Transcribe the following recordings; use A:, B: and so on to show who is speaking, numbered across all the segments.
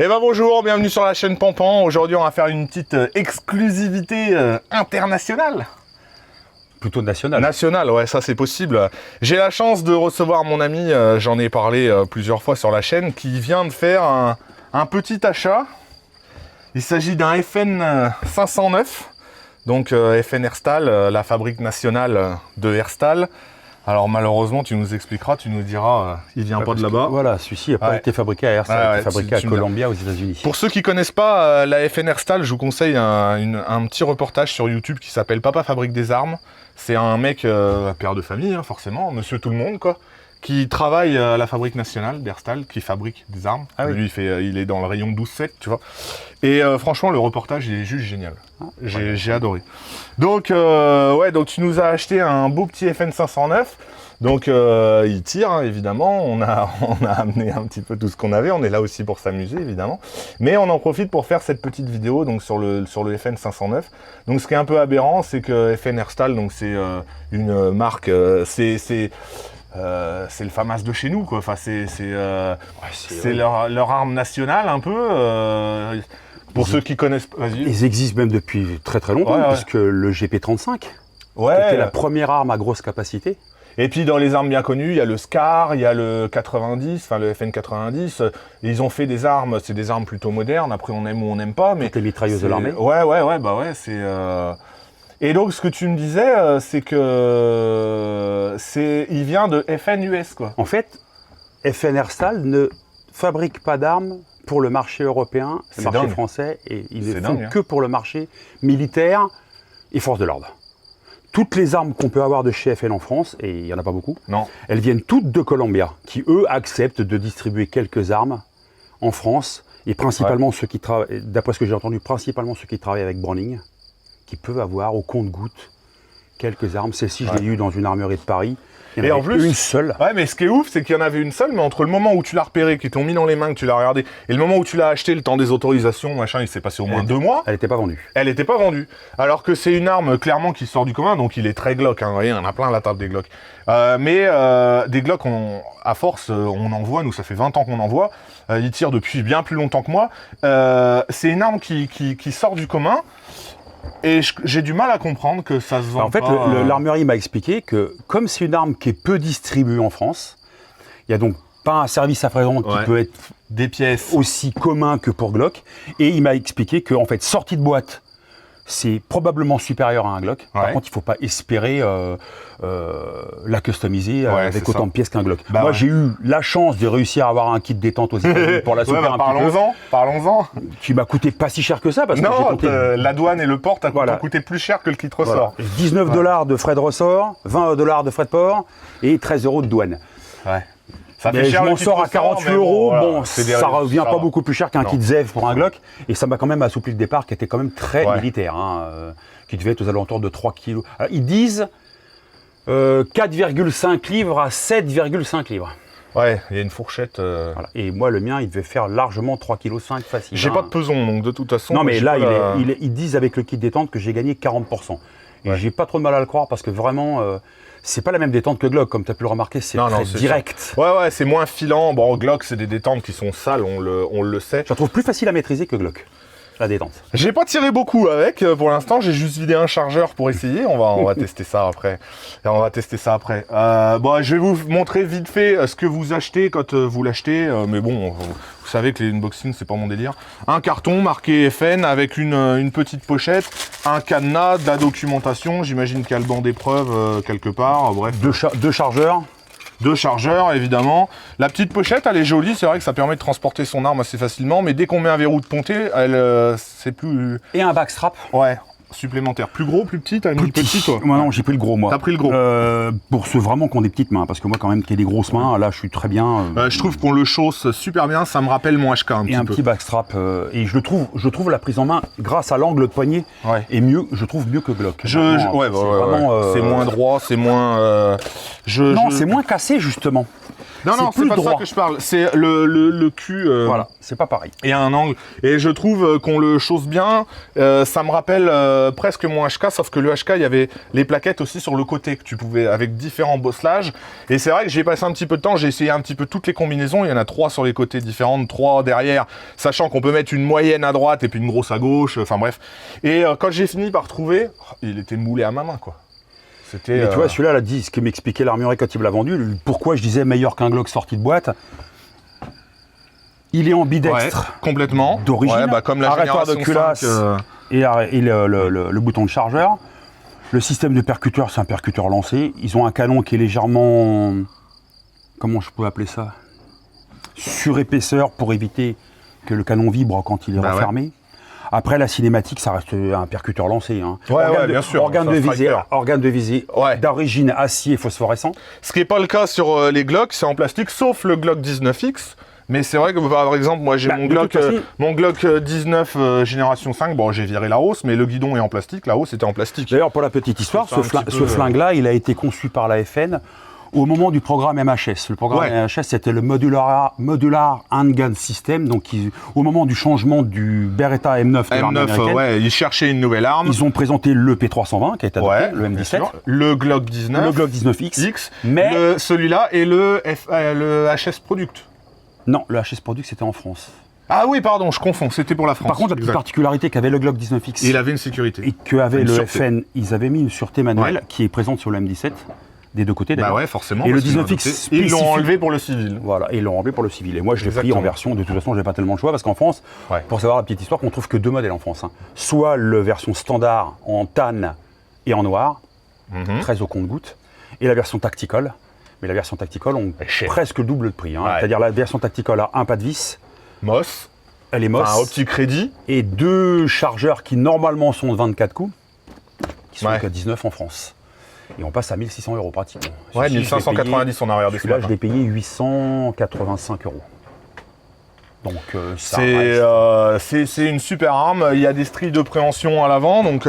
A: Eh ben bonjour, bienvenue sur la chaîne Pampan. Aujourd'hui, on va faire une petite exclusivité internationale.
B: Plutôt national.
A: National, ouais, ça c'est possible. J'ai la chance de recevoir mon ami, j'en ai parlé plusieurs fois sur la chaîne, qui vient de faire un petit achat. Il s'agit d'un FN 509, donc FN Herstal, la fabrique nationale de Herstal. Alors malheureusement, tu nous expliqueras, tu nous diras, il vient pas de là-bas.
B: Voilà, celui-ci n'a pas été fabriqué à Herstal, il a été fabriqué à Columbia aux États-Unis.
A: Pour ceux qui connaissent pas la FN Herstal, je vous conseille un petit reportage sur YouTube qui s'appelle Papa fabrique des armes. C'est un mec, père de famille, hein, forcément, monsieur tout le monde, quoi, qui travaille à la fabrique nationale d'Herstal, qui fabrique des armes. Ah, oui. Lui, il est dans le rayon 12-7, tu vois. Et franchement, le reportage, il est juste génial. J'ai adoré. Donc, donc tu nous as acheté un beau petit FN 509. Donc, il tire, hein, évidemment. On a amené un petit peu tout ce qu'on avait. On est là aussi pour s'amuser, évidemment. Mais on en profite pour faire cette petite vidéo donc sur le FN 509. Donc, ce qui est un peu aberrant, c'est que FN Herstal, donc c'est une marque, c'est le FAMAS de chez nous, quoi. Enfin, c'est leur arme nationale, un peu. Pour ceux qui connaissent... Vas-y.
B: Ils existent même depuis très très longtemps, puisque le GP35 était la première arme à grosse capacité.
A: Et puis dans les armes bien connues, il y a le SCAR, il y a le 90, enfin le FN 90. Ils ont fait des armes, c'est des armes plutôt modernes. Après, on aime ou on n'aime pas. Mais
B: toutes les mitrailleuses de l'armée.
A: Ouais, c'est... Et donc, ce que tu me disais, c'est que il vient de FN US, quoi.
B: En fait, FN Herstal ne fabrique pas d'armes pour le marché européen, le marché français, et ils ne font que pour le marché militaire et forces de l'ordre. Toutes les armes qu'on peut avoir de chez FN en France, et il n'y en a pas beaucoup, elles viennent toutes de Columbia, qui eux acceptent de distribuer quelques armes en France, et principalement ceux qui travaillent, d'après ce que j'ai entendu, principalement ceux qui travaillent avec Browning, qui peuvent avoir au compte-gouttes quelques armes. Celle-ci, je l'ai eu dans une armerie de Paris.
A: Et en plus,
B: une seule.
A: Ouais, mais ce qui est ouf, c'est qu'il y en avait une seule, mais entre le moment où tu l'as repéré, qu'ils t'ont mis dans les mains, que tu l'as regardé, et le moment où tu l'as acheté, le temps des autorisations, machin, il s'est passé au moins 2 mois.
B: Elle n'était pas vendue.
A: Elle n'était pas vendue. Alors que c'est une arme clairement qui sort du commun, donc il est très Glock. Hein, vous voyez, on a plein à la table des Glock. Mais des Glock, à force, on en voit. Nous, ça fait 20 ans qu'on en voit. Ils tirent depuis bien plus longtemps que moi. C'est une arme qui sort du commun. Et j'ai du mal à comprendre que ça se vend
B: en fait,
A: pas...
B: l'armurerie m'a expliqué que, comme c'est une arme qui est peu distribuée en France, il n'y a donc pas un service après-vente qui peut être
A: des pièces
B: aussi commun que pour Glock. Et il m'a expliqué qu'en fait, sortie de boîte, c'est probablement supérieur à un Glock. Par contre, il ne faut pas espérer la customiser avec autant de pièces qu'un Glock. Moi, j'ai eu la chance de réussir à avoir un kit détente aux États-Unis pour la soutenir un petit peu.
A: Parlons-en.
B: Qui m'a coûté pas si cher que ça. Parce que
A: la douane et le port t'ont coûté plus cher que le kit ressort.
B: 19 $ de frais de ressort, 20 $ de frais de port et 13 € de douane.
A: Ça fait cher,
B: je m'en sors à 48 €, ça revient pas beaucoup plus cher qu'un kit ZEV pour un Glock, et ça m'a quand même assoupli le départ qui était quand même très militaire, qui devait être aux alentours de 3 kg. Alors, ils disent 4,5 livres à 7,5 livres.
A: Ouais, il y a une fourchette.
B: Voilà. Et moi, le mien, il devait faire largement 3,5 kg facile.
A: J'ai pas de peson, donc de toute façon...
B: Non, mais là, ils disent avec le kit détente que j'ai gagné 40%. Et j'ai pas trop de mal à le croire parce que vraiment... c'est pas la même détente que Glock, comme tu as pu le remarquer, c'est très direct.
A: Ouais, c'est moins filant. Bon, Glock, c'est des détentes qui sont sales, on le sait.
B: Je la trouve plus facile à maîtriser que Glock, la détente.
A: J'ai pas tiré beaucoup avec, pour l'instant, j'ai juste vidé un chargeur pour essayer. On va tester ça après. Je vais vous montrer vite fait ce que vous achetez quand vous l'achetez. Mais bon, vous savez que les unboxings, c'est pas mon délire. Un carton marqué FN avec une petite pochette, un cadenas, de la documentation. J'imagine qu'il y a le banc d'épreuve quelque part. Bref.
B: Deux chargeurs.
A: 2 chargeurs, évidemment. La petite pochette, elle est jolie. C'est vrai que ça permet de transporter son arme assez facilement. Mais dès qu'on met un verrou de ponté, c'est plus...
B: Et un backstrap.
A: Ouais. Supplémentaire. Plus gros, plus petit, t'as mis le petit toi?
B: Moi non, j'ai pris le gros moi.
A: T'as pris le gros
B: pour ceux vraiment qui ont des petites mains, parce que moi quand même qui ai des grosses mains, là je suis très bien.
A: Je trouve qu'on le chausse super bien, ça me rappelle mon HK un petit peu.
B: Et un petit backstrap, et je trouve la prise en main, grâce à l'angle de poignet, est mieux, je trouve mieux que Glock.
A: C'est moins droit, c'est moins...
B: Non, c'est moins cassé justement.
A: Non, c'est pas de ça que je parle. C'est le cul.
B: Voilà, c'est pas pareil.
A: Et un angle. Et je trouve qu'on le chausse bien. Ça me rappelle presque mon HK, sauf que le HK, il y avait les plaquettes aussi sur le côté que tu pouvais, avec différents bosselages. Et c'est vrai que j'ai passé un petit peu de temps, j'ai essayé un petit peu toutes les combinaisons. Il y en a 3 sur les côtés différentes, 3 derrière, sachant qu'on peut mettre une moyenne à droite et puis une grosse à gauche. Enfin bref. Et quand j'ai fini par trouver, il était moulé à ma main, quoi.
B: Mais tu vois, celui-là, là, ce que m'expliquait l'armurier quand il me l'a vendu, pourquoi je disais meilleur qu'un Glock sorti de boîte. Il est ambidextre.
A: Complètement.
B: D'origine.
A: Comme la
B: arrêteur de culasse et le bouton de chargeur. Le système de percuteur, c'est un percuteur lancé. Ils ont un canon qui est légèrement... Comment je peux appeler ça? Surépaisseur pour éviter que le canon vibre quand il est refermé. Ouais. Après, la cinématique, ça reste un percuteur lancé. Hein.
A: Bien sûr.
B: Organe de visée d'origine acier phosphorescent.
A: Ce qui n'est pas le cas sur les Glock, c'est en plastique, sauf le Glock 19X. Mais c'est vrai que, par exemple, moi j'ai mon Glock 19 génération 5, bon j'ai viré la hausse, mais le guidon est en plastique, la hausse était en plastique.
B: D'ailleurs, pour la petite histoire, ce flingue-là, il a été conçu par la FN au moment du programme MHS. Le programme MHS, c'était le Modular Handgun System. Donc, au moment du changement du Beretta M9 de l'armée américaine,
A: ils cherchaient une nouvelle arme.
B: Ils ont présenté le P320, qui a été adopté, le M17.
A: Le Glock 19.
B: Le Glock 19X.
A: Mais celui-là et le HS Product.
B: Non, le HS Product, c'était en France.
A: Ah oui, pardon, je confonds, c'était pour la France.
B: Par contre, la petite particularité qu'avait le Glock 19X...
A: Il avait une sécurité.
B: Et qu'avait le FN, ils avaient mis une sûreté manuelle qui est présente sur le M17. Des deux côtés, d'ailleurs.
A: Bah ouais, forcément.
B: Et le 19X,
A: ils l'ont enlevé pour le civil.
B: Voilà, et ils l'ont enlevé pour le civil. Et moi, je l'ai pris en version, de toute façon, j'ai pas tellement le choix, parce qu'en France, pour savoir la petite histoire, qu'on trouve que 2 modèles en France. Hein. Soit la version standard en tan et en noir, très au compte-gouttes, et la version tactical. Mais la version tactical, on presque le double de prix. Hein. C'est-à-dire la version tactical a un pas de vis.
A: MOS.
B: Elle est MOS.
A: Un optique crédit.
B: Et 2 chargeurs qui, normalement, sont de 24 coups, qui sont qu'à 19 en France. Et on passe à 1 600 € pratiquement.
A: Ouais, 1590 en arrière de
B: celui-là, je l'ai payé 885 €. Donc,
A: c'est une super arme. Il y a des stries de préhension à l'avant. Donc,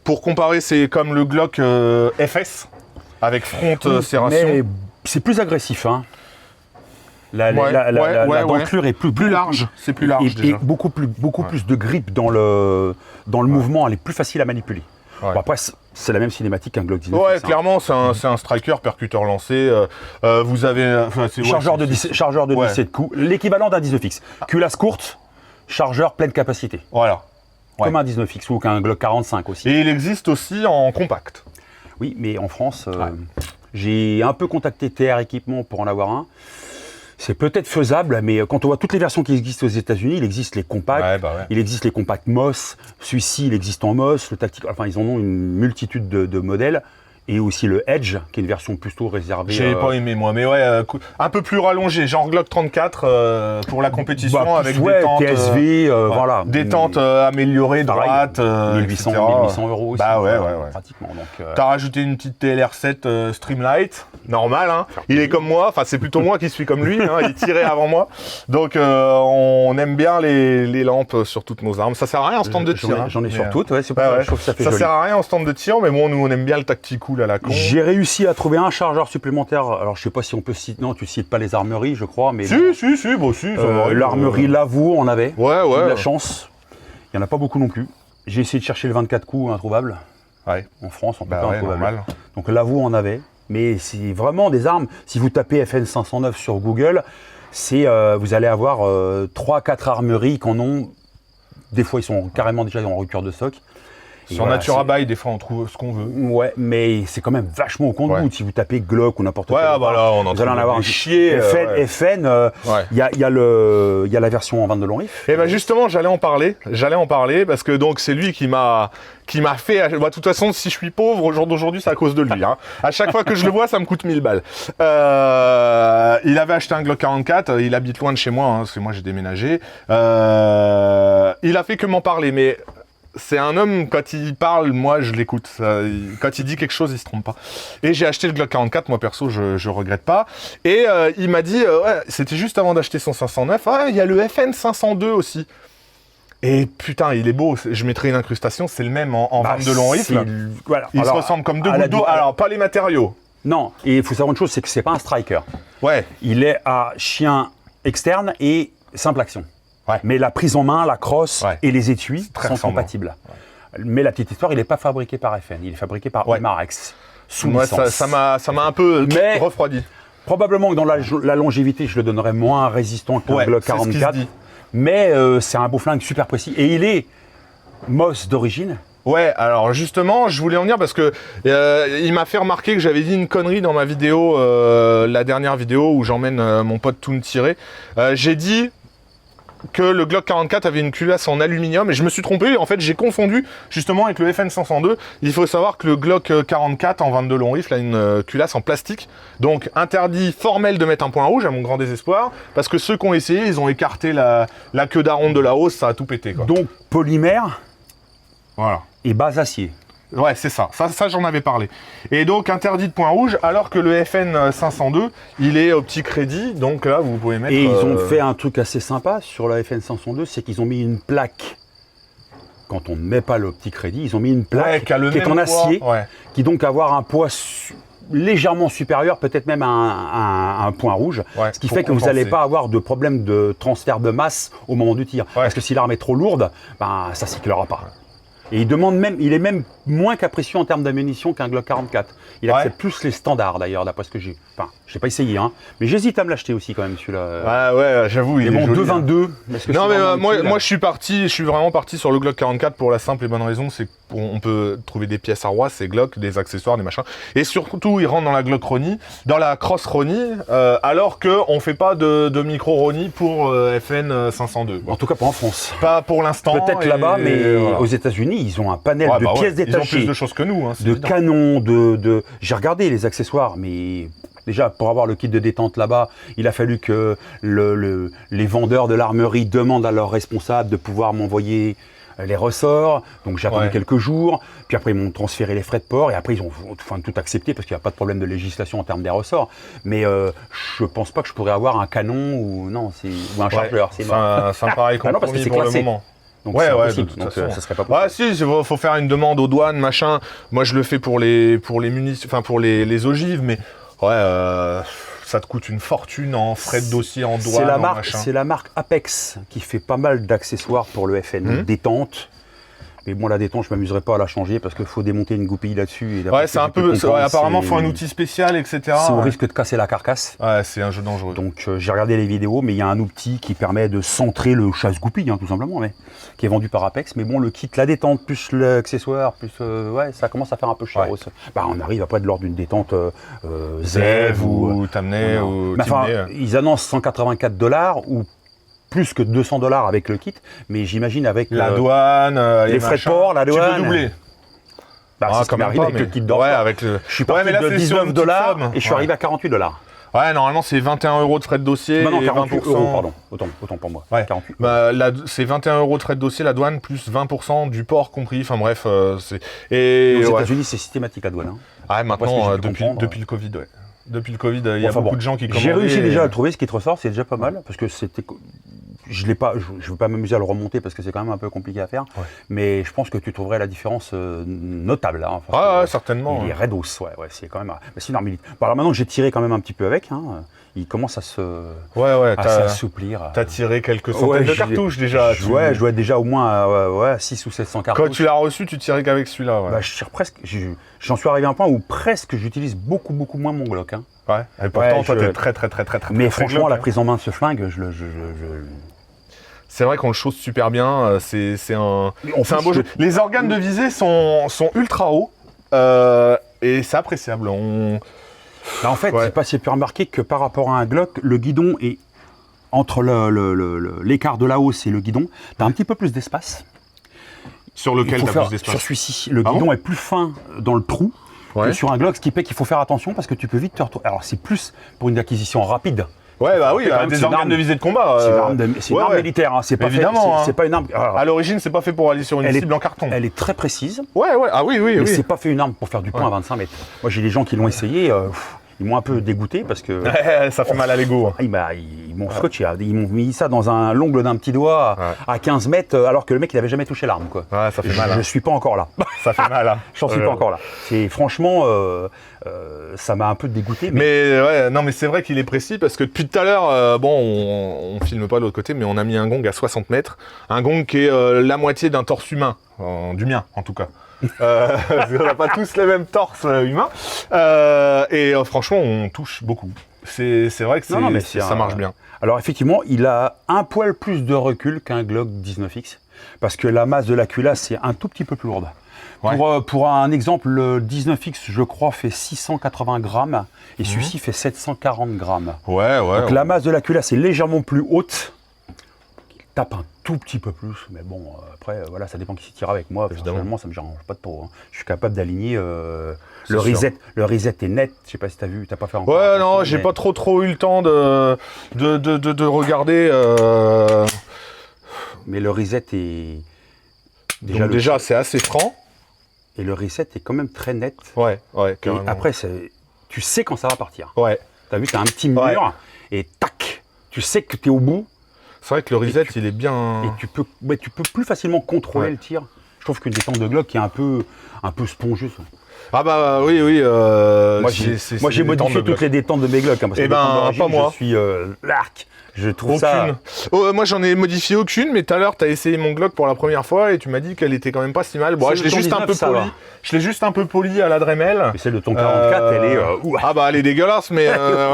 A: pour comparer, c'est comme le Glock FS avec front serration.
B: Mais c'est plus agressif. Hein. La dentelure est plus
A: large. C'est plus large déjà.
B: Et beaucoup plus de grip dans le mouvement. Elle est plus facile à manipuler. Bon, après, c'est la même cinématique qu'un Glock 19.
A: Ouais, clairement, c'est un striker, percuteur lancé. Vous avez...
B: chargeur de 17 coups, l'équivalent d'un 19X. Culasse courte, chargeur pleine capacité.
A: Voilà.
B: Comme un 19X ou qu'un Glock 45 aussi.
A: Et il existe aussi en compact.
B: Oui, mais en France, j'ai un peu contacté TR Équipement pour en avoir un. C'est peut-être faisable, mais quand on voit toutes les versions qui existent aux États-Unis, il existe les compacts, il existe les compacts MOS, celui-ci il existe en MOS, le tactique, enfin ils en ont une multitude de modèles. Et aussi le Edge, qui est une version plutôt réservée...
A: J'ai pas aimé moi, mais un peu plus rallongé, genre Glock 34 pour la compétition avec des tentes...
B: TSV, voilà.
A: Des tentes améliorées, droites,
B: 1800 € aussi.
A: Bah ouais.
B: Pratiquement.
A: T'as rajouté une petite TLR7 Streamlight, normal, hein. Il est comme moi, enfin c'est plutôt moi qui suis comme lui, hein. Il tirait avant moi. Donc on aime bien les lampes sur toutes nos armes. Ça sert à rien en stand de tir.
B: J'en ai sur toutes, c'est pour ça que je trouve que ça fait joli.
A: Ça sert à rien en stand de tir, mais bon, nous on aime bien le tactical à la con.
B: J'ai réussi à trouver un chargeur supplémentaire. Alors, je sais pas si on peut citer. Non, tu cites pas les armeries, je crois. Mais
A: si.
B: L'armerie Lavaux en avait.
A: Ouais.
B: De la chance. Il y en a pas beaucoup non plus. J'ai essayé de chercher le 24 coups introuvable.
A: En
B: France, en tout cas, introuvable.
A: Normal.
B: Donc, Lavaux en avait. Mais c'est vraiment des armes. Si vous tapez FN 509 sur Google, vous allez avoir 3-4 armeries qui en ont. Des fois, ils sont carrément déjà en rupture de stock.
A: Sur Naturabuy, des fois, on trouve ce qu'on veut.
B: Ouais, mais c'est quand même vachement au compte-gouttes. Si vous tapez Glock ou n'importe quoi.
A: Vous allez en avoir un
B: chier. FN, il y a la version en 22 long rifle.
A: Et ben justement, j'allais en parler parce que donc c'est lui qui m'a fait... de toute façon, si je suis pauvre, au jour d'aujourd'hui, c'est à cause de lui. Hein. À chaque fois que je le vois, ça me coûte 1000 balles. Il avait acheté un Glock 44, il habite loin de chez moi, parce que moi j'ai déménagé. Il a fait que m'en parler, mais... C'est un homme, quand il parle, moi je l'écoute. Quand il dit quelque chose, il se trompe pas. Et j'ai acheté le Glock 44, moi perso, je regrette pas. Et il m'a dit, c'était juste avant d'acheter son 509, il y a le FN 502 aussi. Et putain, il est beau. Je mettrai une incrustation, c'est le même en 22 long rifle.
B: Voilà.
A: Il se ressemble comme deux gouttes d'eau. Alors, pas les matériaux.
B: Non, et il faut savoir une chose, c'est que c'est pas un striker.
A: Ouais.
B: Il est à chien externe et simple action. Ouais. Mais la prise en main, la crosse et les étuis sont compatibles. Ouais. Mais la petite histoire, il n'est pas fabriqué par FN, il est fabriqué par Emarex.
A: Moi, ça m'a un peu refroidi.
B: Probablement que dans la longévité, je le donnerais moins résistant qu'un Glock 44. Mais c'est un beau flingue super précis. Et il est Moss d'origine.
A: Ouais, alors justement, je voulais en venir parce que il m'a fait remarquer que j'avais dit une connerie dans ma vidéo, la dernière vidéo où j'emmène mon pote Toon tirer. J'ai dit que le Glock 44 avait une culasse en aluminium et je me suis trompé, en fait j'ai confondu justement avec le FN 502. Il faut savoir que le Glock 44 en 22 long rifle a une culasse en plastique, donc interdit formel de mettre un point rouge à mon grand désespoir, parce que ceux qui ont essayé, ils ont écarté la queue d'aronde de la hausse, ça a tout pété quoi.
B: Donc polymère et base acier.
A: Ouais, c'est ça. Ça j'en avais parlé. Et donc, interdit de point rouge, alors que le FN 502, il est au petit crédit. Donc là, vous pouvez mettre...
B: Et ils ont fait un truc assez sympa sur la FN 502, c'est qu'ils ont mis une plaque. Quand on ne met pas le petit crédit, ils ont mis une plaque qui est en acier, qui donc avoir un poids légèrement supérieur, peut-être même un point rouge, ce qui fait que vous n'allez pas avoir de problème de transfert de masse au moment du tir. Parce que si l'arme est trop lourde, ben, ça ne cyclera pas. Et il est même moins capricieux en termes d'ammunition qu'un Glock 44. Il accepte plus les standards d'ailleurs, d'après ce que j'ai. Enfin, je n'ai pas essayé, hein. Mais j'hésite à me l'acheter aussi quand même celui-là.
A: Ouais, j'avoue. Il est
B: mon 2,22.
A: Non, mais moi je suis vraiment parti sur le Glock 44 pour la simple et bonne raison, c'est qu'on peut trouver des pièces à roi, c'est Glock, des accessoires, des machins. Et surtout, il rentre dans la Glock Ronnie, dans la Cross Ronnie, alors qu'on ne fait pas de micro Ronnie pour FN 502.
B: En tout cas, pas en France.
A: Pas pour l'instant.
B: Peut-être là-bas, mais aux États-Unis, ils ont un panel de pièces détachées.
A: Ils ont plus de choses que nous. Hein,
B: de canons, J'ai regardé les accessoires, mais déjà, pour avoir le kit de détente là-bas, il a fallu que les vendeurs de l'armerie demandent à leurs responsables de pouvoir m'envoyer les ressorts. Donc j'ai attendu quelques jours, puis après ils m'ont transféré les frais de port et après ils ont tout accepté parce qu'il n'y a pas de problème de législation en termes des ressorts. Mais je pense pas que je pourrais avoir un canon ou un chargeur.
A: Ça me paraît compromis pour le moment.
B: Donc c'est impossible, donc ça serait pas possible.
A: Ouais, si, il faut faire une demande aux douanes, machin. Moi je le fais pour les munitions, enfin pour les ogives, mais ça te coûte une fortune en frais de dossier, en douane,
B: c'est la marque Apex qui fait pas mal d'accessoires pour le FN, détente. Mais bon, la détente, je ne m'amuserais pas à la changer parce qu'il faut démonter une goupille là-dessus.
A: C'est un peu. Apparemment, il faut un outil spécial, etc.
B: C'est au risque de casser la carcasse.
A: Ouais, c'est un jeu dangereux.
B: Donc, j'ai regardé les vidéos, mais il y a un outil qui permet de centrer le chasse-goupille, tout simplement, qui est vendu par Apex. Mais bon, le kit, la détente, plus l'accessoire, plus. Ça commence à faire un peu cher. On arrive après de l'ordre d'une détente
A: Zev ou Tamney ou Timney.
B: Ils annoncent $184 ou plus que $200 avec le kit, mais j'imagine avec
A: la douane,
B: les frais de port, la douane.
A: Tu peux doubler.
B: C'est comme avec le kit d'or. Je suis parti de $19 et je suis arrivé à $48.
A: Ouais, normalement c'est 21 € de frais de dossier.
B: Non,
A: et
B: 48
A: 20%.
B: €, pardon. Autant pour moi. 48.
A: C'est 21 € de frais de dossier, la douane, plus 20% du port compris. Enfin bref, c'est.
B: Et aux États-Unis, c'est systématique la douane.
A: Maintenant, depuis le Covid, Depuis le Covid, il y a beaucoup de gens qui commandent.
B: J'ai réussi déjà à le trouver, ce qui te ressort, c'est déjà pas mal, parce que c'était. Je ne veux pas m'amuser à le remonter parce que c'est quand même un peu compliqué à faire, mais je pense que tu trouverais la différence notable.
A: Certainement.
B: Il est raidos, c'est quand même. C'est une arme militaire. Alors maintenant que j'ai tiré quand même un petit peu avec, il commence à s'assouplir.
A: T'as tiré quelques centaines de cartouches déjà.
B: Je dois être déjà au moins 600 ou 700 cartouches.
A: Quand tu l'as reçu, tu tirais qu'avec celui-là.
B: Je tire presque. J'en suis arrivé à un point où presque j'utilise beaucoup moins mon Glock.
A: Et pourtant, toi, t'es très.
B: Mais franchement, la prise en main de ce flingue,
A: C'est vrai qu'on le chausse super bien, c'est un beau jeu. Les organes de visée sont ultra hauts et c'est appréciable.
B: En fait, je ne sais pas si tu as remarqué que par rapport à un Glock, le guidon est entre l'écart de la hausse et le guidon, tu as un petit peu plus d'espace.
A: Sur lequel tu as plus d'espace?
B: Sur celui-ci, le guidon est plus fin dans le trou que sur un Glock, ce qui fait qu'il faut faire attention parce que tu peux vite te retrouver. Alors c'est plus pour une acquisition rapide.
A: Des organes de visée de combat.
B: C'est une arme militaire, c'est pas
A: évidemment.
B: C'est pas une arme.
A: À l'origine, c'est pas fait pour aller sur une cible en carton.
B: Elle est très précise.
A: Oui.
B: Mais c'est pas fait une arme pour faire du point à 25 mètres. Moi, j'ai des gens qui l'ont essayé. ils m'ont un peu dégoûté parce que...
A: Ouais, ça fait mal à l'ego.
B: Ils m'ont scotché, ils m'ont mis ça dans l'ongle d'un petit doigt à 15 mètres, alors que le mec, il n'avait jamais touché l'arme, quoi.
A: Ouais, ça fait mal.
B: Je ne suis pas encore là.
A: Ça fait mal, hein.
B: J'en suis pas encore là. Franchement, ça m'a un peu dégoûté.
A: Mais ouais, non, mais c'est vrai qu'il est précis parce que depuis tout à l'heure, on filme pas de l'autre côté, mais on a mis un gong à 60 mètres. Un gong qui est la moitié d'un torse humain, du mien en tout cas. On n'a pas tous les mêmes torses humains. Et franchement, on touche beaucoup. C'est vrai que ça marche bien.
B: Alors effectivement, il a un poil plus de recul qu'un Glock 19X parce que la masse de la culasse est un tout petit peu plus lourde. Ouais. Pour un exemple, le 19X, je crois, fait 680 grammes et celui-ci fait 740 grammes.
A: Ouais.
B: Donc la masse de la culasse est légèrement plus haute. Il tape un tout petit peu plus, mais bon, après, voilà, ça dépend qui s'y tire avec moi. Personnellement, ça me dérange pas trop. Hein. Je suis capable d'aligner le reset. Le reset est net. Je sais pas si t'as vu, t'as pas fait encore.
A: Ouais, non, j'ai pas trop eu le temps de regarder.
B: Mais le reset est
A: déjà c'est assez franc.
B: Et le reset est quand même très net.
A: Ouais.
B: Et après, tu sais quand ça va partir.
A: Ouais.
B: T'as vu, t'as un petit mur et tac, tu sais que t'es au bout.
A: C'est vrai que le reset, il est bien...
B: Et tu peux plus facilement contrôler le tir. Je trouve qu'une détente de Glock est un peu spongieuse.
A: Ah bah oui.
B: Moi, j'ai modifié toutes les détentes de mes Glock. Hein, parce que
A: pas moi.
B: Je suis l'arc. Je trouve
A: aucune.
B: Ça...
A: moi, j'en ai modifié aucune, mais tout à l'heure, tu as essayé mon Glock pour la première fois et tu m'as dit qu'elle était quand même pas si mal. Bon, je l'ai juste un peu poli. Je l'ai juste un peu poli à la Dremel.
B: Mais celle de ton 44, elle est...
A: Ah bah, elle est dégueulasse, mais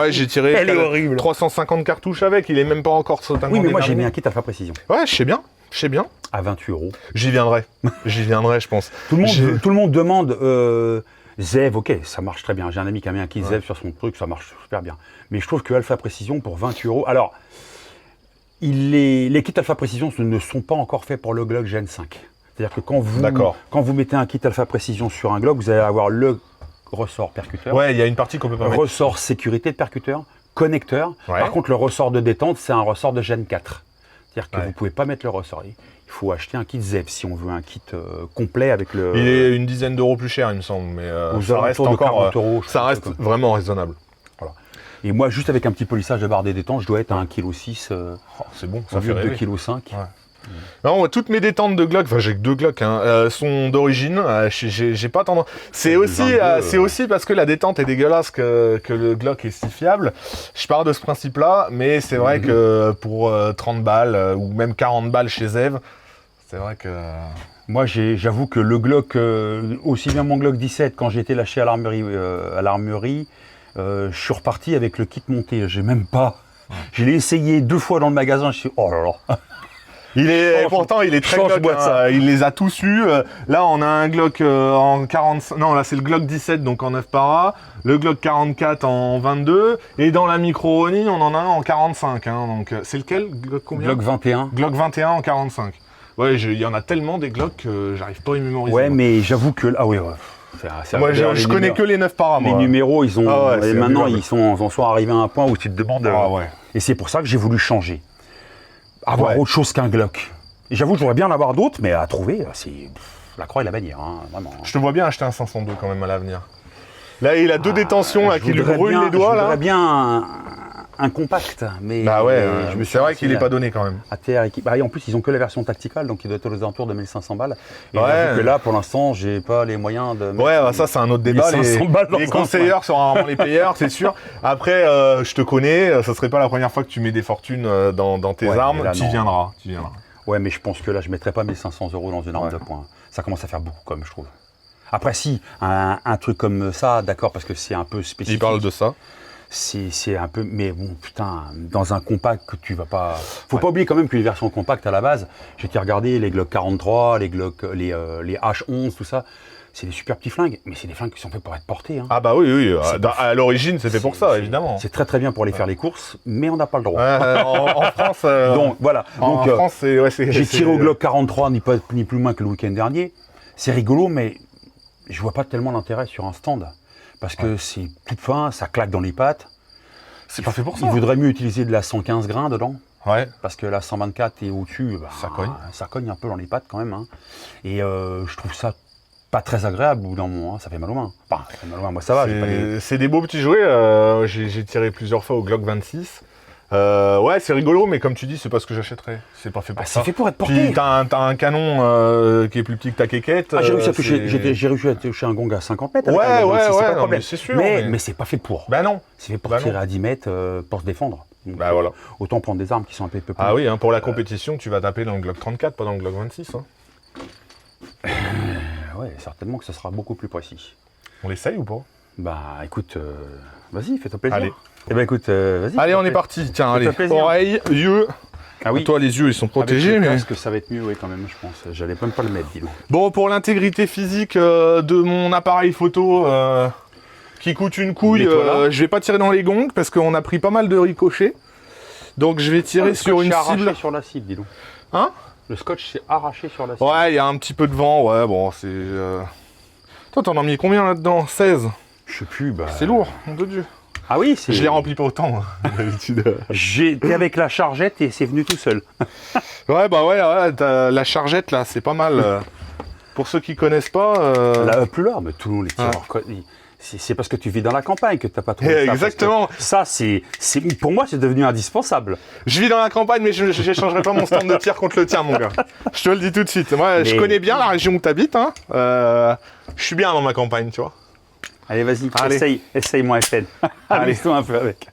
A: j'ai tiré
B: elle est horrible.
A: 350 cartouches avec. Il est même pas encore totalement
B: Oui, mais moi, j'ai mis un kit Alpha Précision.
A: Ouais, je sais bien.
B: À 28 €.
A: J'y viendrai, je pense.
B: Tout le monde demande... Zev, ok, ça marche très bien. J'ai un ami qui a mis un kit Zev sur son truc, ça marche super bien. Mais je trouve que Alpha Précision pour 28 €. Alors, les kits Alpha Précision ne sont pas encore faits pour le Glock Gen 5. C'est-à-dire que quand vous mettez un kit Alpha Précision sur un Glock, vous allez avoir le ressort percuteur.
A: Ouais, il y a une partie qu'on peut pas mettre.
B: Ressort sécurité de percuteur, connecteur. Ouais. Par contre, le ressort de détente, c'est un ressort de Gen 4. C'est-à-dire que vous ne pouvez pas mettre le ressort. Il faut acheter un kit Zev si on veut un kit complet avec le...
A: Il est une dizaine d'euros plus cher, il me semble, mais ça reste encore... 40 €, ça reste vraiment raisonnable.
B: Voilà. Et moi, juste avec un petit polissage de barre des détentes, je dois être à 1,6 kg.
A: C'est bon, ça fait rêver.
B: 2,5 kg.
A: Non, toutes mes détentes de Glock, enfin j'ai que 2 Glock, sont d'origine. J'ai pas tendance. C'est aussi parce que la détente est dégueulasse que le Glock est si fiable. Je pars de ce principe-là, mais c'est vrai que pour 30 balles ou même 40 balles chez Zev, c'est vrai que.
B: Moi, j'avoue que le Glock, aussi bien mon Glock 17, quand j'ai été lâché à l'armurerie, je suis reparti avec le kit monté. J'ai même pas. Je l'ai essayé 2 fois dans le magasin. Je suis oh là là.
A: Pourtant, il est très Glock, il les a tous eus. Là, on a un Glock en 45... Non, là, c'est le Glock 17, donc en 9 para. Le Glock 44 en 22. Et dans la micro-Oni, on en a un en 45. Donc, c'est lequel Glock combien
B: Glock 21.
A: Glock 21 en 45. Ouais, il y en a tellement des Glocks que j'arrive pas à y mémoriser.
B: Ouais, mais j'avoue que... Ah oui, ouais.
A: Moi, je connais que les 9 para, moi.
B: Les numéros, ils ont... et maintenant, ils en sont arrivés à un point où tu te demandes... Et c'est pour ça que j'ai voulu changer. Avoir autre chose qu'un Glock. Et j'avoue, j'aurais bien en avoir d'autres, mais à trouver, c'est la croix et la bannière, vraiment.
A: Je te vois bien acheter un 502 quand même à l'avenir. Là, il a 2 détentions qui lui brûlent les doigts. Je voudrais
B: bien un compact, mais...
A: Bah ouais, c'est vrai qu'il n'est pas donné quand même.
B: À terre, en plus, ils ont que la version tacticale, donc il doit être aux alentours de 1500 balles. Et que là, pour l'instant, j'ai pas les moyens de...
A: ça, c'est un autre débat. Les conseillers sont rarement les payeurs, c'est sûr. Après, je te connais, ça serait pas la première fois que tu mets des fortunes dans tes armes. Tu viendras.
B: Ouais, mais je pense que là, je mettrais pas 1500 € dans une arme de poing. Ça commence à faire beaucoup, comme je trouve. Après, si, un truc comme ça, d'accord, parce que c'est un peu spécifique.
A: Il parle de ça.
B: C'est un peu... Mais bon, putain, dans un compact que tu vas pas... Faut pas oublier quand même qu'une version compacte, à la base, j'ai été regarder les Glock 43, les H11, tout ça. C'est des super petits flingues, mais c'est des flingues qui sont faits pour être portés.
A: Ah bah oui. À l'origine, c'était pour ça, évidemment.
B: C'est très très bien pour aller faire les courses, mais on n'a pas le droit.
A: En France...
B: Donc voilà.
A: En France,
B: j'ai tiré au Glock 43, ni plus loin que le week-end dernier. C'est rigolo, mais je vois pas tellement l'intérêt sur un stand. Parce que c'est tout fin, ça claque dans les pattes.
A: C'est pas fait pour ça.
B: Il vaudrait mieux utiliser de la 115 grains dedans.
A: Ouais.
B: Parce que la 124 et au-dessus,
A: ça cogne.
B: Ça cogne un peu dans les pattes quand même. Et je trouve ça pas très agréable au bout d'un moment, hein. Ça fait mal aux mains. Enfin, ça fait mal aux mains, moi ça va.
A: C'est des beaux petits jouets, j'ai tiré plusieurs fois au Glock 26. Ouais, c'est rigolo, mais comme tu dis, c'est pas ce que j'achèterais. C'est pas fait pour ça.
B: C'est fait pour être porté.
A: Puis t'as un canon qui est plus petit que ta quéquette.
B: J'ai réussi à toucher un gong à 50 mètres.
A: Ouais, mais c'est sûr.
B: Mais c'est pas fait pour.
A: Bah non.
B: C'est fait pour tirer à 10 mètres pour se défendre. Donc,
A: bah voilà.
B: Autant prendre des armes qui sont un peu plus.
A: Ah oui, hein, pour la compétition, tu vas taper dans le Glock 34, pas dans le Glock 26. Hein.
B: Ouais, certainement que ce sera beaucoup plus précis.
A: On l'essaye ou pas?
B: Bah écoute, vas-y, fais-toi plaisir.
A: Allez.
B: Eh ben écoute, vas-y.
A: Allez, on est parti. Tiens, allez. Oreilles, yeux.
B: Ah oui.
A: Toi, les yeux, ils sont protégés.
B: Avec le
A: mais
B: casque, ça va être mieux, oui, quand même, je pense. J'allais même pas le mettre, dis donc.
A: Bon, pour l'intégrité physique de mon appareil photo qui coûte une couille, je vais pas tirer dans les gongs parce qu'on a pris pas mal de ricochets. Donc je vais tirer sur une cible.
B: Sur la cible, dis donc.
A: Hein?
B: Le scotch s'est arraché sur la cible.
A: Ouais, il y a un petit peu de vent. Ouais, bon, c'est. Toi, t'en as mis combien là-dedans? 16?
B: Je sais plus, bah.
A: C'est lourd, mon Dieu.
B: Ah oui, c'est.
A: Je les remplis pas autant, d'habitude.
B: J'étais avec la chargette et c'est venu tout seul.
A: Ouais, la chargette là, c'est pas mal. Pour ceux qui connaissent pas.
B: La Up-Lure, mais tous les tireurs. C'est parce que tu vis dans la campagne que t'as pas trouvé ça.
A: Exactement.
B: Ça, pour moi, c'est devenu indispensable.
A: Je vis dans la campagne, mais je n'échangerai pas mon stand de tir contre le tien, mon gars. Je te le dis tout de suite. Moi, je connais bien la région où tu habites. Hein. Je suis bien dans ma campagne, tu vois.
B: Allez, vas-y, essaye mon FN. Amuse-toi un peu avec.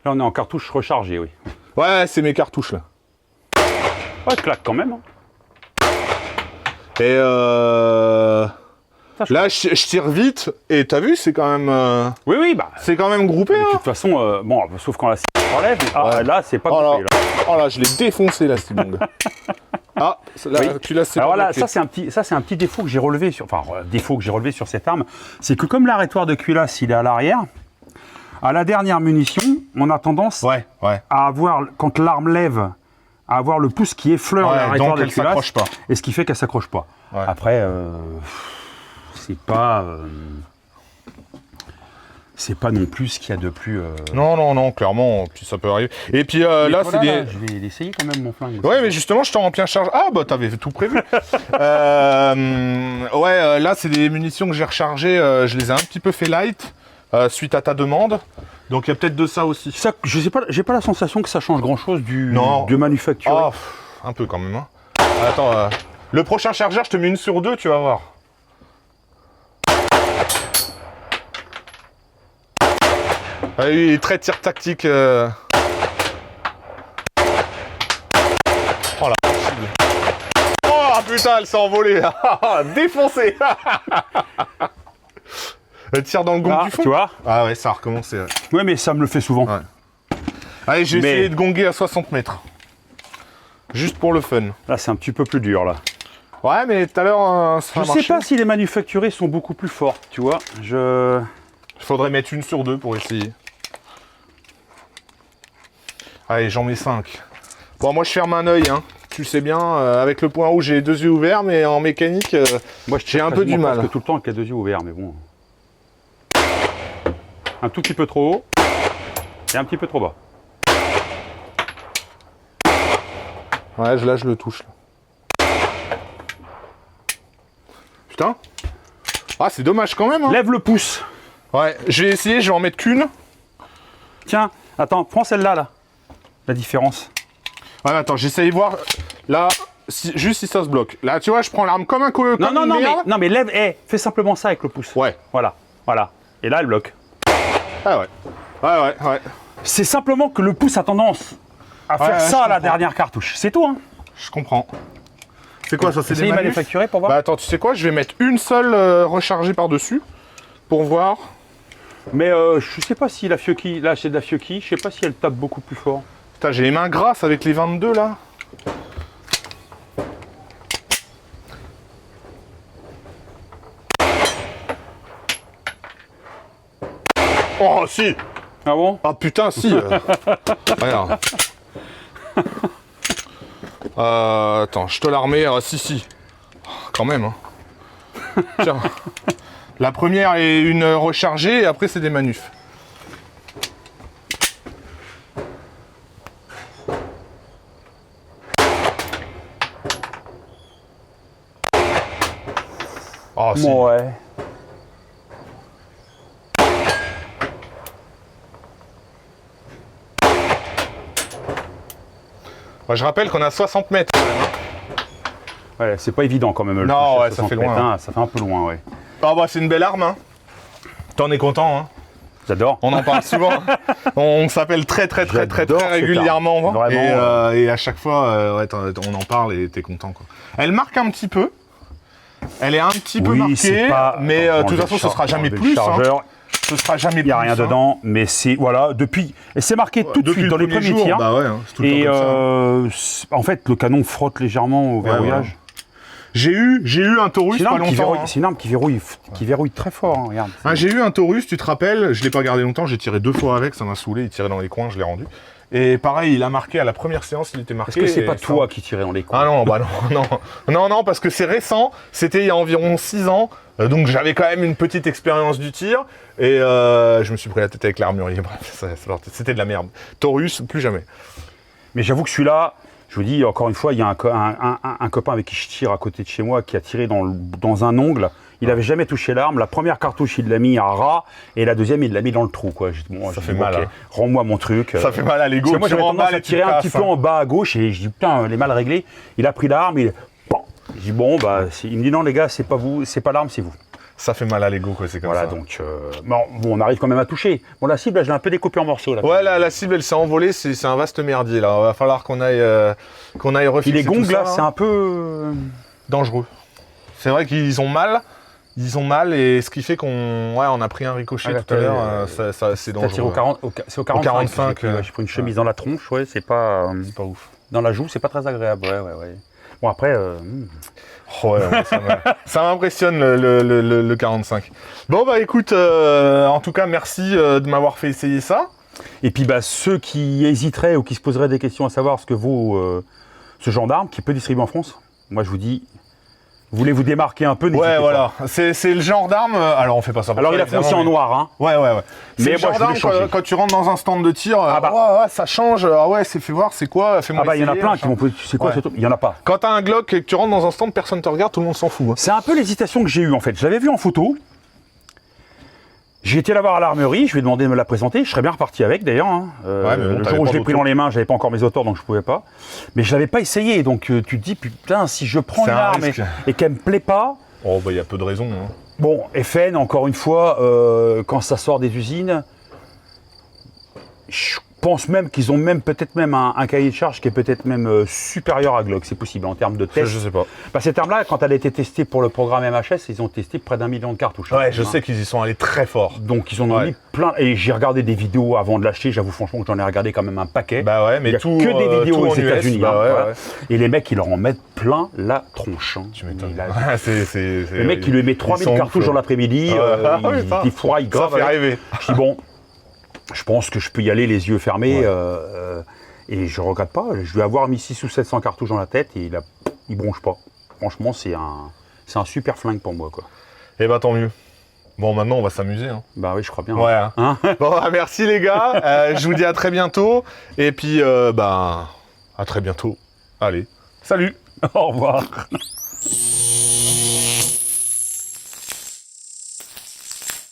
B: Là, on est en cartouche rechargée, oui.
A: Ouais, c'est mes cartouches, là.
B: Ouais, claque quand même.
A: Et là, je tire vite, et t'as vu, c'est quand même...
B: Oui, bah...
A: C'est quand même groupé,
B: de toute façon, bon, sauf quand la cible enlève, là, c'est pas groupé.
A: Oh là, je l'ai défoncé, la cible. Ah, là, oui. Tu l'as séparé.
B: Alors là, ça c'est un petit défaut que j'ai relevé sur... Enfin, défaut que j'ai relevé sur cette arme, c'est que comme l'arrêtoir de culasse, il est à l'arrière, à la dernière munition, on a tendance à avoir, quand l'arme lève, à avoir le pouce qui effleure l'arrêtoir de culasse, et ce qui fait qu'elle s'accroche pas. Ouais. Après, c'est pas non plus ce qu'il y a de plus.
A: Non, clairement, puis ça peut arriver. Et puis là, c'est des.
B: Je vais l'essayer quand même mon flingue.
A: Ouais, mais justement, je t'en remplis un charge. Ah bah t'avais tout prévu. Là, c'est des munitions que j'ai rechargées. Je les ai un petit peu fait light. Suite à ta demande, donc il y a peut-être de ça aussi.
B: Ça, je sais pas, j'ai pas la sensation que ça change grand-chose du manufacturier.
A: Oh, un peu quand même. Hein. Attends, le prochain chargeur, je te mets une sur deux, tu vas voir. Ah, oui, il est très tir tactique. Oh la cible. Oh putain, elle s'est envolée. Défoncée. Elle tire dans le gong du fond.
B: Tu vois?
A: Ah ouais, ça a recommencé.
B: Ouais, mais ça me le fait souvent. Ouais.
A: Allez, j'ai essayé de gonger à 60 mètres. Juste pour le fun.
B: Là, c'est un petit peu plus dur, là.
A: Ouais, mais tout à l'heure, ça a marché.
B: Je sais pas si les manufacturés sont beaucoup plus forts, tu vois.
A: Il faudrait mettre une sur deux pour essayer. Allez, j'en mets 5. Bon, moi, je ferme un œil, hein. Tu sais bien, avec le point rouge, j'ai les deux yeux ouverts, mais en mécanique, moi, j'ai un peu du mal.
B: Parce que tout le temps avec les deux yeux ouverts, mais bon. Un tout petit peu trop haut et un petit peu trop bas.
A: Ouais, là, je le touche. Là. Putain. Ah, c'est dommage quand même. Hein.
B: Lève le pouce.
A: Ouais, je vais essayer, je vais en mettre qu'une.
B: Tiens, attends, prends celle-là, là. La différence.
A: Ouais, attends, j'essaye de voir. Là, juste si ça se bloque. Là, tu vois, je prends l'arme comme un collier.
B: Non, mais lève, fais simplement ça avec le pouce.
A: Ouais.
B: Voilà. Et là, elle bloque.
A: Ah ouais. Ouais.
B: C'est simplement que le pouce a tendance à faire ça à la dernière cartouche. C'est tout, hein.
A: Je comprends. C'est quoi ça? C'est des
B: manufacturés pour voir?
A: Bah attends, tu sais quoi? Je vais mettre une seule rechargée par-dessus pour voir.
B: Mais je sais pas si la Fiocchi, là c'est de la Fiocchi, je sais pas si elle tape beaucoup plus fort.
A: Putain, j'ai les mains grasses avec les 22 là. Oh si.
B: Ah bon?
A: Ah putain si. Regarde. Attends, je te la remets. Si. Quand même. Hein. Tiens. La première est une rechargée et après c'est des manufs. Oh, si.
B: Ouais.
A: Je rappelle qu'on a 60 mètres quand même. Hein.
B: Ouais, c'est pas évident quand même.
A: Non, ouais, ça fait loin.
B: Hein. Ça fait un peu loin, ouais.
A: Ah bah c'est une belle arme. Hein. T'en es content, hein.
B: J'adore.
A: On en parle souvent. On s'appelle très régulièrement.
B: Vraiment.
A: Et à chaque fois, ouais, on en parle et t'es content, quoi. Elle marque un petit peu. Elle est un petit peu marquée, mais de toute façon, ce sera jamais plus. Ce sera jamais plus.
B: Il n'y a rien dedans, mais c'est voilà depuis. Et c'est marqué tout de suite dans les premiers tirs.
A: Bah ouais, c'est tout le
B: et
A: temps comme ça.
B: En fait, le canon frotte légèrement au verrouillage.
A: Ouais. J'ai eu un Taurus pas longtemps.
B: C'est une arme qui verrouille très fort. Hein, regarde.
A: J'ai eu un Taurus, tu te rappelles, je l'ai pas gardé longtemps, j'ai tiré 2 fois avec, ça m'a saoulé, il tirait dans les coins, je l'ai rendu. Et pareil, il a marqué à la première séance, il était marqué.
B: Est-ce que c'est pas toi qui tirais dans les coins?
A: Ah non, bah non, parce que c'est récent, c'était il y a environ 6 ans, donc j'avais quand même une petite expérience du tir, et je me suis pris la tête avec l'armurier, bref, c'était de la merde. Taurus, plus jamais.
B: Mais j'avoue que celui-là, je vous dis encore une fois, il y a un copain avec qui je tire à côté de chez moi qui a tiré dans un ongle. Il n'avait jamais touché l'arme. La première cartouche, il l'a mis à ras, et la deuxième, il l'a mis dans le trou, quoi.
A: Ça fait mal.
B: Okay, rends-moi mon truc.
A: Ça fait mal à l'ego.
B: Moi, j'avais tendance à tirer un petit peu en bas à gauche, et je dis putain, elle est mal réglée. Il a pris l'arme, je dis bon, bah, il me dit non les gars, c'est pas vous, c'est pas l'arme, c'est vous.
A: Ça fait mal à l'ego, quoi, c'est comme
B: voilà,
A: ça.
B: Donc, bon, on arrive quand même à toucher. Bon, la cible, là, je l'ai un peu découpée en morceaux. Là,
A: ouais, la cible, elle s'est envolée, c'est un vaste merdier, là. Il va falloir qu'on aille refixer
B: les gongs,
A: tout ça,
B: là, c'est un peu...
A: dangereux. C'est vrai qu'ils ont mal. Ils ont mal, et ce qui fait qu'on on a pris un ricochet tout à l'heure, c'est dangereux.
B: C'est au 45. J'ai pris une chemise dans la tronche, ouais, c'est pas
A: ouf.
B: Dans la joue, c'est pas très agréable, ouais. Bon, après...
A: ça m'impressionne le 45. Bon bah écoute, en tout cas merci de m'avoir fait essayer ça.
B: Et puis bah ceux qui hésiteraient ou qui se poseraient des questions à savoir ce que vaut ce genre d'arme qui peut distribuer en France, moi je vous dis, voulez-vous démarquer un peu,
A: ouais, voilà, c'est le genre d'arme, alors on fait pas ça.
B: Alors il a foncé en noir, hein.
A: Ouais.
B: Mais
A: le genre d'arme, quand tu rentres dans un stand de tir, ça change, fais voir, c'est quoi, fais-moi essayer.
B: Il y en a plein qui vont, c'est quoi ce truc, il y en a pas.
A: Quand t'as un Glock et que tu rentres dans un stand, personne te regarde, tout le monde s'en fout. Hein.
B: C'est un peu l'hésitation que j'ai eue en fait, je l'avais vu en photo. J'ai été la voir à l'armurerie, je lui ai demandé de me la présenter, je serais bien reparti avec d'ailleurs. Hein. Le jour où je l'ai pris dans les mains, j'avais pas encore mes auteurs donc je pouvais pas. Mais je l'avais pas essayé, donc tu te dis putain, si je prends une arme et qu'elle me plaît pas.
A: Oh bah il y a peu de raisons. Hein.
B: Bon, FN, encore une fois, quand ça sort des usines, je pense même qu'ils ont peut-être même un cahier de charge qui est peut-être même supérieur à Glock, c'est possible en termes de test.
A: Je sais pas.
B: Bah, cette arme-là, quand elle a été testée pour le programme MHS, ils ont testé près d'1 million de cartouches.
A: Ouais, je sais qu'ils y sont allés très fort.
B: Donc ils en ont mis plein. Et j'ai regardé des vidéos avant de l'acheter, j'avoue franchement que j'en ai regardé quand même un paquet.
A: Bah ouais, mais
B: il y a
A: tout,
B: que des vidéos aux États-Unis.
A: Ouais.
B: Et les mecs, ils leur en mettent plein la tronche. Hein.
A: Tu m'étonnes.
B: Le mec, il lui met 3000 cartouches dans l'après-midi, il fourraille grave.
A: Ça fait rêver.
B: Je dis bon. Je pense que je peux y aller les yeux fermés et je regrette pas. Je vais avoir mis 600 ou 700 cartouches dans la tête et il bronche pas. Franchement, c'est un super flingue pour moi, quoi.
A: Eh ben tant mieux. Bon, maintenant on va s'amuser. Hein.
B: Bah oui, je crois bien.
A: Ouais. Hein. Bon, merci les gars. Je vous dis à très bientôt. Et puis, à très bientôt. Allez, salut.
B: Au revoir.